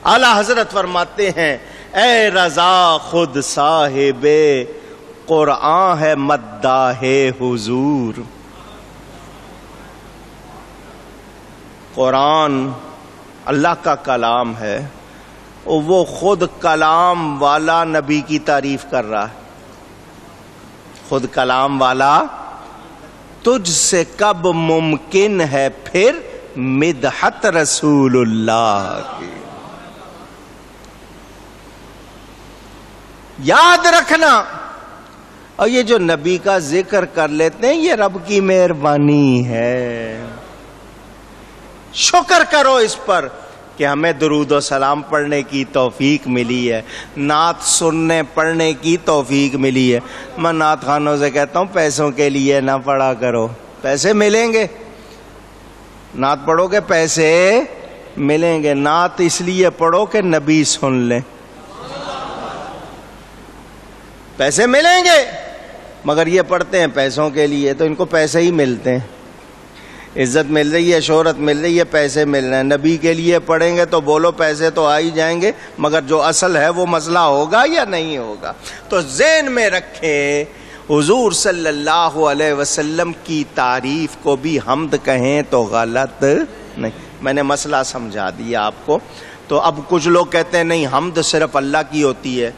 اعلیٰ حضرت فرماتے ہیں اے رضا خود صاحب قرآن ہے مداح حضور. قرآن اللہ کا کلام ہے، وہ خود کلام والا نبی کی تعریف کر رہا ہے. خود کلام والا تجھ سے کب ممکن ہے پھر مدحت رسول اللہ کی. یاد رکھنا، اور یہ جو نبی کا ذکر کر لیتے ہیں یہ رب کی مہربانی ہے. شکر کرو اس پر کہ ہمیں درود و سلام پڑھنے کی توفیق ملی ہے، نعت سننے پڑھنے کی توفیق ملی ہے. میں نعت خانوں سے کہتا ہوں پیسوں کے لیے نہ پڑھا کرو، پیسے ملیں گے. نعت پڑھو گے پیسے ملیں گے. نعت اس لیے پڑھو کہ نبی سن لیں، پیسے ملیں گے. مگر یہ پڑھتے ہیں پیسوں کے لیے تو ان کو پیسے ہی ملتے ہیں. عزت مل رہی ہے، شہرت مل رہی ہے، پیسے مل رہے ہیں. نبی کے لیے پڑھیں گے تو بولو پیسے تو آ ہی جائیں گے، مگر جو اصل ہے وہ مسئلہ ہوگا یا نہیں ہوگا. تو ذہن میں رکھیں حضور صلی اللہ علیہ وسلم کی تعریف کو بھی حمد کہیں تو غلط نہیں. میں نے مسئلہ سمجھا دیا آپ کو. تو اب کچھ لوگ کہتے ہیں نہیں حمد صرف اللہ کی ہوتی ہے،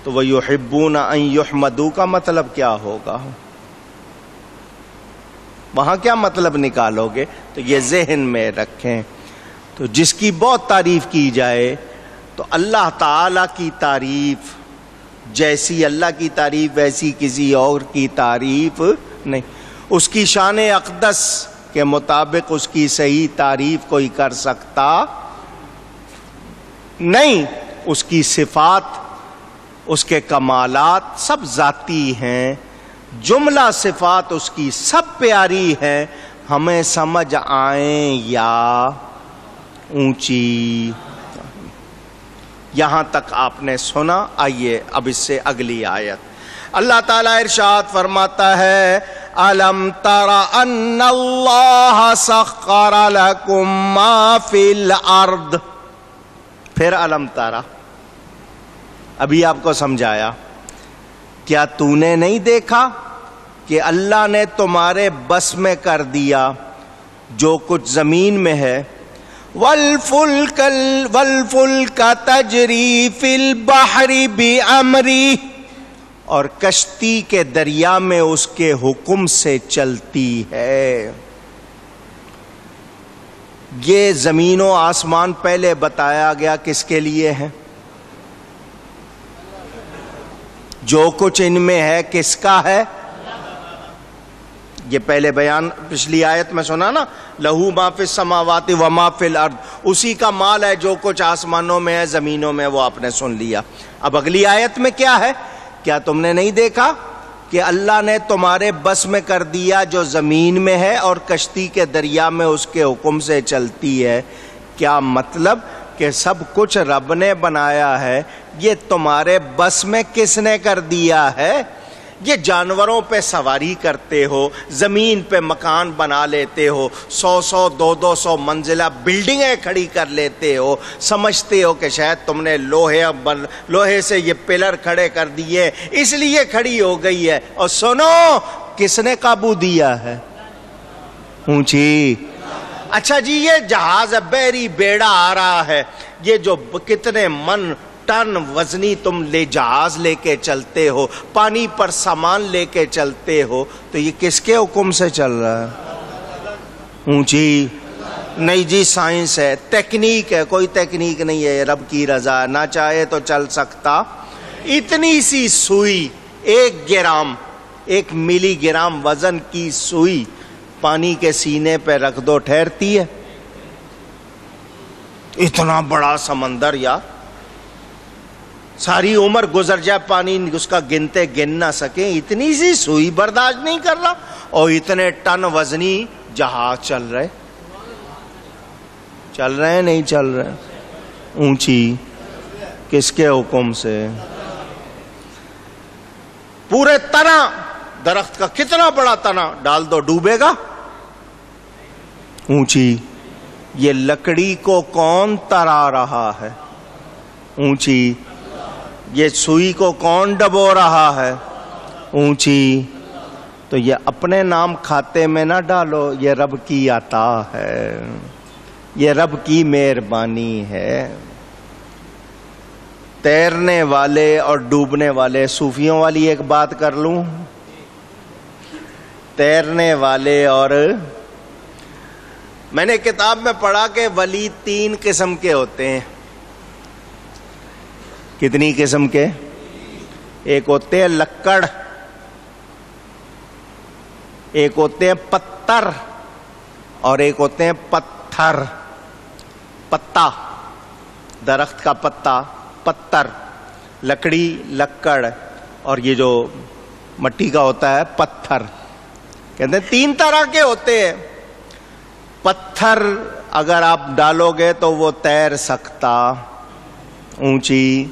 تو وَيُحِبُّونَ أَن يُحْمَدُوا کا مطلب کیا ہوگا؟ وہاں کیا مطلب نکالو گے؟ تو یہ ذہن میں رکھیں. تو جس کی بہت تعریف کی جائے تو اللہ تعالی کی تعریف جیسی اللہ کی تعریف ویسی کسی اور کی تعریف نہیں. اس کی شان اقدس کے مطابق اس کی صحیح تعریف کوئی کر سکتا نہیں. اس کی صفات، اس کے کمالات سب ذاتی ہیں. جملہ صفات اس کی سب پیاری ہیں، ہمیں سمجھ آئیں یا اونچی. یہاں تک آپ نے سنا. آئیے اب اس سے اگلی آیت. اللہ تعالیٰ ارشاد فرماتا ہے أَلَمْ تَرَ أَنَّ اللَّهَ سَخَّرَ لَكُم مَّا فِي الْأَرْضِ. پھر علم تارا، ابھی آپ کو سمجھایا. کیا تو نے نہیں دیکھا کہ اللہ نے تمہارے بس میں کر دیا جو کچھ زمین میں ہے. وَالْفُلْكَ تَجْرِي فِي الْبَحْرِ بِأَمْرِهِ، اور کشتی کے دریا میں اس کے حکم سے چلتی ہے. یہ زمین و آسمان پہلے بتایا گیا کس کے لیے ہے؟ جو کچھ ان میں ہے کس کا ہے؟ یہ پہلے بیان پچھلی آیت میں سنا نا، لہو ما فی السماوات و ما فی الارض. اسی کا مال ہے جو کچھ آسمانوں میں ہے زمینوں میں، وہ آپ نے سن لیا. اب اگلی آیت میں کیا ہے؟ کیا تم نے نہیں دیکھا کہ اللہ نے تمہارے بس میں کر دیا جو زمین میں ہے اور کشتی کے دریا میں اس کے حکم سے چلتی ہے. کیا مطلب کہ سب کچھ رب نے بنایا ہے، یہ تمہارے بس میں کس نے کر دیا ہے؟ یہ جانوروں پہ سواری کرتے ہو، زمین پہ مکان بنا لیتے ہو، 100 200 منزلہ بلڈنگیں کھڑی کر لیتے ہو، سمجھتے ہو کہ شاید تم نے لوہے سے یہ پلر کھڑے کر دیے اس لیے کھڑی ہو گئی ہے. اور سنو کس نے قابو دیا ہے؟ اونچی. اچھا جی یہ جہاز بحری بیڑا آ رہا ہے، یہ جو کتنے من ٹن وزنی تم جہاز لے کے چلتے ہو، پانی پر سامان لے کے چلتے ہو، تو یہ کس کے حکم سے چل رہا ہے؟ اونچی. نہیں جی سائنس ہے، تکنیک ہے. کوئی تکنیک نہیں ہے، رب کی رضا ہے، نہ چاہے تو چل سکتا. اتنی سی سوئی 1 گرام 1 ملی گرام وزن کی سوئی پانی کے سینے پہ رکھ دو ٹھہرتی ہے؟ اتنا بڑا سمندر یا ساری عمر گزر جائے پانی اس کا گنتے گن نہ سکیں، اتنی سی سوئی برداشت نہیں کر رہا. اور اتنے ٹن وزنی جہاز چل رہے نہیں چل رہے؟ اونچی. کس کے حکم سے؟ پورے تنا درخت کا کتنا بڑا تنا ڈال دو ڈوبے گا؟ اونچی. یہ لکڑی کو کون ترا رہا ہے؟ اونچی. یہ سوئی کو کون ڈبو رہا ہے؟ اونچی. تو یہ اپنے نام کھاتے میں نہ ڈالو، یہ رب کی عطا ہے، یہ رب کی مہربانی ہے. تیرنے والے اور ڈوبنے والے، صوفیوں والی ایک بات کر لوں. تیرنے والے اور میں نے کتاب میں پڑھا کہ ولی 3 قسم کے ہوتے ہیں. کتنی قسم کے؟ ایک ہوتے ہیں لکڑ، ایک ہوتے ہیں پتھر، اور ایک ہوتے ہیں پتھر. پتا، درخت کا پتا، پتھر، لکڑی، لکڑ، اور یہ جو مٹی کا ہوتا ہے پتھر. کہتے ہیں 3 طرح کے ہوتے ہیں. پتھر اگر آپ ڈالو گے تو وہ تیر سکتا، اونچی.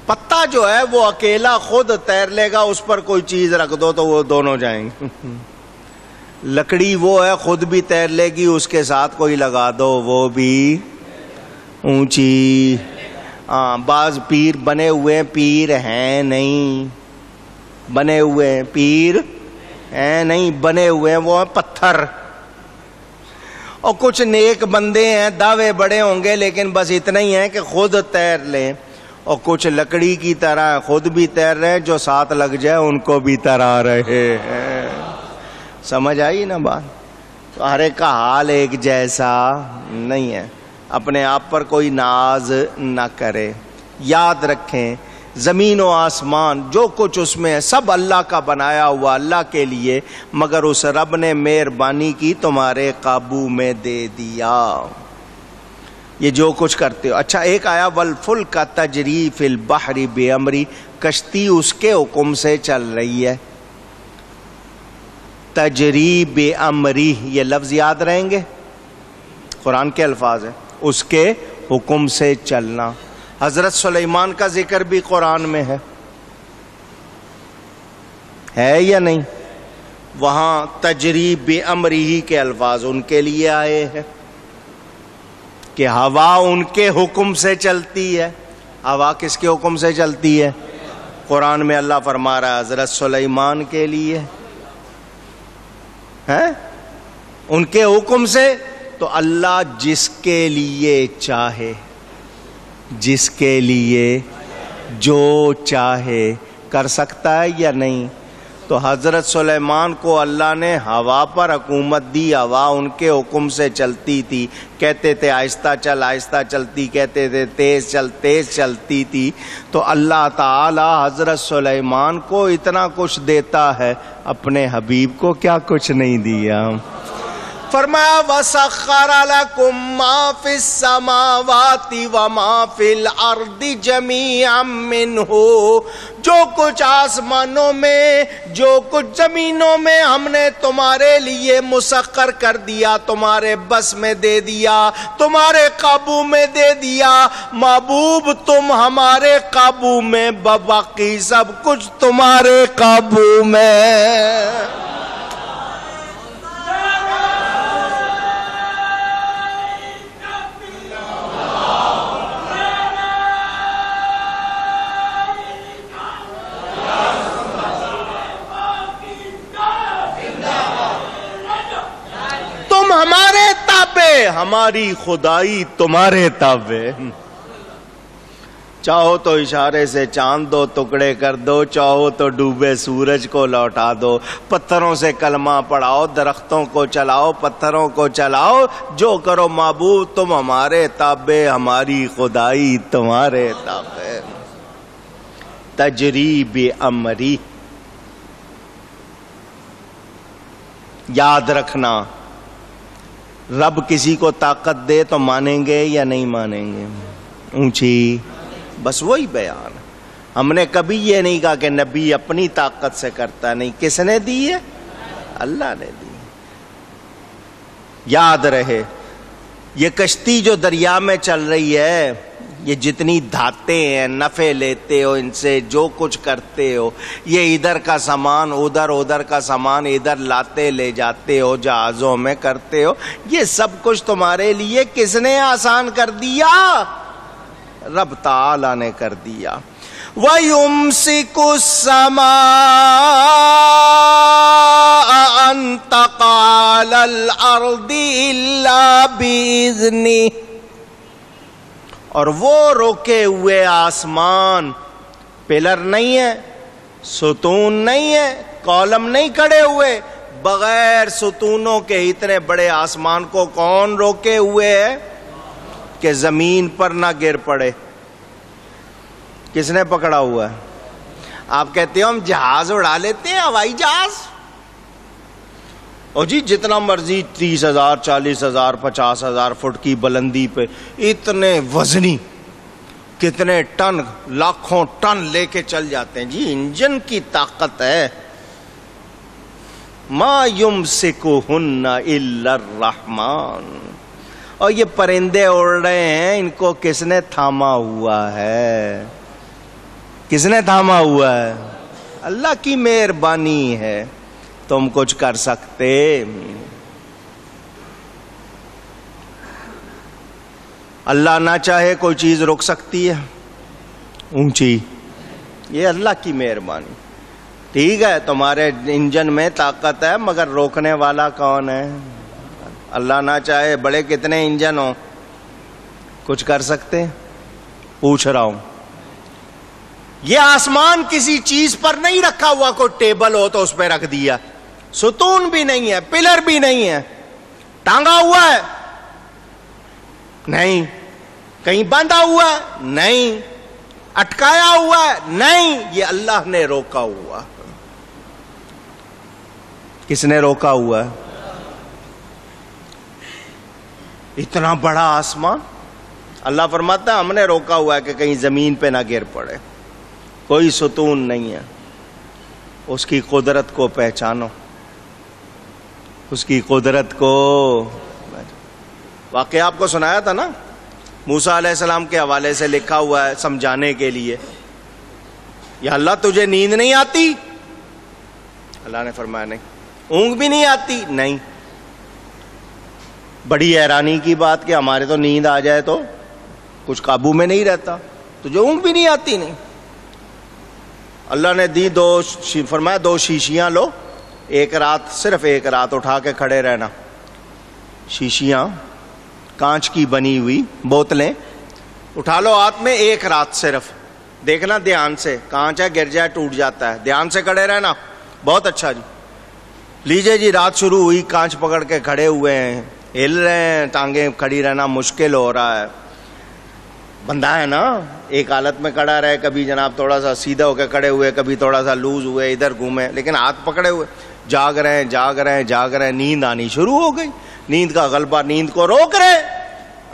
پتا جو ہے وہ اکیلا خود تیر لے گا، اس پر کوئی چیز رکھ دو تو وہ دونوں جائیں گے. لکڑی وہ ہے خود بھی تیر لے گی، اس کے ساتھ کوئی لگا دو وہ بھی اونچی. بعض پیر بنے ہوئے پیر ہیں نہیں، بنے ہوئے پیر ہیں نہیں، بنے ہوئے وہ ہیں پتھر. اور کچھ نیک بندے ہیں، دعوے بڑے ہوں گے لیکن بس اتنا ہی ہے کہ خود تیر لیں. اور کچھ لکڑی کی طرح خود بھی تیر رہے، جو ساتھ لگ جائے ان کو بھی ترا رہے ہیں. سمجھ آئی نا بات؟ تو ہر ایک کا حال ایک جیسا نہیں ہے. اپنے آپ پر کوئی ناز نہ کرے. یاد رکھیں زمین و آسمان جو کچھ اس میں ہے سب اللہ کا بنایا ہوا، اللہ کے لیے، مگر اس رب نے مہربانی کی تمہارے قابو میں دے دیا. یہ جو کچھ کرتے ہو. اچھا ایک آیا والفلک تجری فی البحر بامری، کشتی اس کے حکم سے چل رہی ہے. تجری بامری، یہ لفظ یاد رہیں گے، قرآن کے الفاظ ہیں، اس کے حکم سے چلنا. حضرت سلیمان کا ذکر بھی قرآن میں ہے یا نہیں؟ وہاں تجری بامرہ کے الفاظ ان کے لیے آئے ہیں کہ ہوا ان کے حکم سے چلتی ہے. ہوا کس کے حکم سے چلتی ہے؟ قرآن میں اللہ فرما رہا ہے حضرت سلیمان کے لیے ہے، ان کے حکم سے. تو اللہ جس کے لیے چاہے، جس کے لیے جو چاہے کر سکتا ہے یا نہیں؟ تو حضرت سلیمان کو اللہ نے ہوا پر حکومت دی. ہوا ان کے حکم سے چلتی تھی. کہتے تھے آہستہ چل، آہستہ چلتی، کہتے تھے تیز چل، تیز چلتی تھی. تو اللہ تعالی حضرت سلیمان کو اتنا کچھ دیتا ہے، اپنے حبیب کو کیا کچھ نہیں دیا؟ فرمایا وَسَخَّرَ لَكُم مَّا فِي السَّمَاوَاتِ وَمَا فِي الْأَرْضِ جَمِيعًا مِّنْهُ، جو کچھ آسمانوں میں جو کچھ زمینوں میں ہم نے تمہارے لیے مسخر کر دیا، تمہارے بس میں دے دیا، تمہارے قابو میں دے دیا. محبوب تم ہمارے قابو میں، باقی سب کچھ تمہارے قابو میں. ہمارے تابع، ہماری خدائی تمہارے تابع. چاہو تو اشارے سے چاند دو ٹکڑے کر دو، چاہو تو ڈوبے سورج کو لوٹا دو. پتھروں سے کلمہ پڑھاؤ، درختوں کو چلاؤ، پتھروں کو چلاؤ، جو کرو محبوب تم ہمارے تابع، ہماری خدائی تمہارے تابع. تجری بامری. یاد رکھنا رب کسی کو طاقت دے تو مانیں گے یا نہیں مانیں گے؟ اونچی. بس وہی بیان. ہم نے کبھی یہ نہیں کہا کہ نبی اپنی طاقت سے کرتا نہیں. کس نے دی ہے؟ اللہ نے دی. یاد رہے یہ کشتی جو دریا میں چل رہی ہے، یہ جتنی دھاتے ہیں، نفع لیتے ہو ان سے، جو کچھ کرتے ہو، یہ ادھر کا سامان ادھر، ادھر کا سامان ادھر لاتے لے جاتے ہو، جہازوں میں کرتے ہو، یہ سب کچھ تمہارے لیے کس نے آسان کر دیا؟ رب تعالی نے کر دیا. وَيُمْسِكُ السَّمَاءَ أَن تَقَعَ عَلَى الْأَرْضِ إِلَّا بِإِذْنِهِ, اور وہ روکے ہوئے آسمان, پلر نہیں ہے, ستون نہیں ہے, کالم نہیں کھڑے ہوئے, بغیر ستونوں کے اتنے بڑے آسمان کو کون روکے ہوئے ہے کہ زمین پر نہ گر پڑے؟ کس نے پکڑا ہوا ہے؟ آپ کہتے ہو ہم جہاز اڑا لیتے ہیں, ہوائی جہاز, اور جی جتنا مرضی 30,000 40,000 50,000 فٹ کی بلندی پہ اتنے وزنی, کتنے ٹن, لاکھوں ٹن لے کے چل جاتے ہیں. جی انجن کی طاقت ہے. ما یمسکہن الا الرحمن. اور یہ پرندے اڑ رہے ہیں, ان کو کس نے تھاما ہوا ہے؟ کس نے تھاما ہوا ہے؟ اللہ کی مہربانی ہے. تم کچھ کر سکتے؟ اللہ نہ چاہے کوئی چیز رک سکتی ہے اونچی؟ یہ اللہ کی مہربانی. ٹھیک ہے تمہارے انجن میں طاقت ہے, مگر روکنے والا کون ہے؟ اللہ نہ چاہے بڑے کتنے انجن ہوں, کچھ کر سکتے؟ پوچھ رہا ہوں. یہ آسمان کسی چیز پر نہیں رکھا ہوا, کوئی ٹیبل ہو تو اس پہ رکھ دیا, ستون بھی نہیں ہے, پلر بھی نہیں ہے, ٹانگا ہوا ہے نہیں, کہیں باندھا ہوا ہے نہیں, اٹکایا ہوا ہے نہیں, یہ اللہ نے روکا ہوا. کس نے روکا ہوا ہے؟ اتنا بڑا آسمان اللہ فرماتا ہے ہم نے روکا ہوا ہے کہ کہیں زمین پہ نہ گر پڑے. کوئی ستون نہیں ہے. اس کی قدرت کو پہچانو, اس کی قدرت کو. واقعہ آپ کو سنایا تھا نا, موسیٰ علیہ السلام کے حوالے سے لکھا ہوا ہے سمجھانے کے لیے. یا اللہ تجھے نیند نہیں آتی؟ اللہ نے فرمایا نہیں. اونگ بھی نہیں آتی؟ نہیں. بڑی حیرانی کی بات کہ ہمارے تو نیند آ جائے تو کچھ قابو میں نہیں رہتا, تجھے اونگ بھی نہیں آتی؟ نہیں. اللہ نے دی فرمایا 2 شیشیاں لو, ایک رات, صرف ایک رات اٹھا کے کھڑے رہنا. شیشیاں کانچ کی بنی ہوئی بوتلیں اٹھا لو ہاتھ میں, ایک رات صرف. دیکھنا دھیان سے, کانچ ہے گر جائے ٹوٹ جاتا ہے, دھیان سے کھڑے رہنا. بہت اچھا جی. لیجئے جی رات شروع ہوئی, کانچ پکڑ کے کھڑے ہوئے ہیں, ہل رہے ہیں, ٹانگیں کھڑی رہنا مشکل ہو رہا ہے. بندہ ہے نا, ایک حالت میں کھڑا رہے, کبھی جناب تھوڑا سا سیدھا ہو کے کھڑے ہوئے, کبھی تھوڑا سا لوز ہوئے, ادھر گھومے, لیکن ہاتھ پکڑے ہوئے, جاگ رہے ہیں جاگ رہے ہیں جاگ رہے ہیں. نیند آنی شروع ہو گئی, نیند کا غلبہ, نیند کو روک رہے.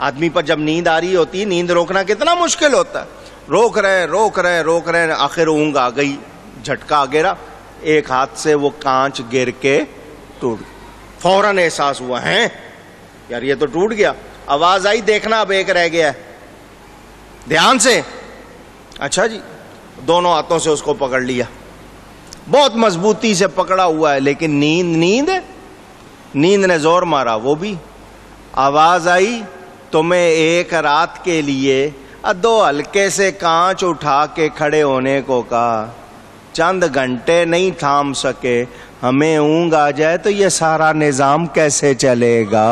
آدمی پر جب نیند آ رہی ہوتی ہے, نیند روکنا کتنا مشکل ہوتا ہے. روک رہے روک رہے روک رہے, آخر اونگ آ گئی, جھٹکا گرا, ایک ہاتھ سے وہ کانچ گر کے ٹوٹ. فوراً احساس ہوا ہے یار یہ تو ٹوٹ گیا. آواز آئی, دیکھنا اب ایک رہ گیا ہے, دھیان سے. اچھا جی, دونوں ہاتھوں سے اس کو پکڑ لیا, بہت مضبوطی سے پکڑا ہوا ہے, لیکن نیند نے زور مارا. وہ بھی آواز آئی, تمہیں ایک رات کے لیے 2 ہلکے سے کانچ اٹھا کے کھڑے ہونے کو کہا, چند گھنٹے نہیں تھام سکے, ہمیں اونگ آ جائے تو یہ سارا نظام کیسے چلے گا.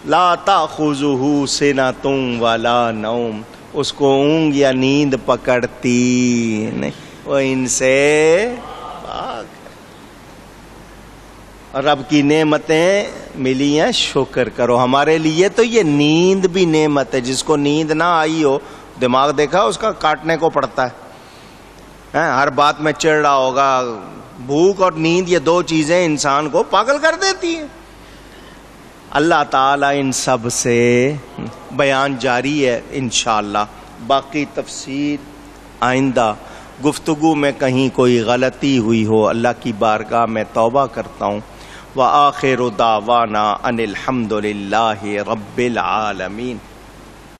لا تأخذہ سنۃ ولا نوم, اس کو اونگ یا نیند پکڑتی نہیں, وہ ان سے پاک. رب کی نعمتیں ملی ہیں, شکر کرو. ہمارے لیے تو یہ نیند بھی نعمت ہے. جس کو نیند نہ آئی ہو, دماغ دیکھا اس کا کاٹنے کو پڑتا ہے, ہر بات میں چڑھ رہا ہوگا. بھوک اور نیند یہ 2 چیزیں انسان کو پاگل کر دیتی ہیں. اللہ تعالیٰ ان سب سے بیان جاری ہے انشاءاللہ. باقی تفصیل آئندہ گفتگو میں کہیں کوئی غلطی ہوئی ہو, اللہ کی بارگاہ میں توبہ کرتا ہوں. وآخر دعوانا ان الحمد للہ رب العالمین.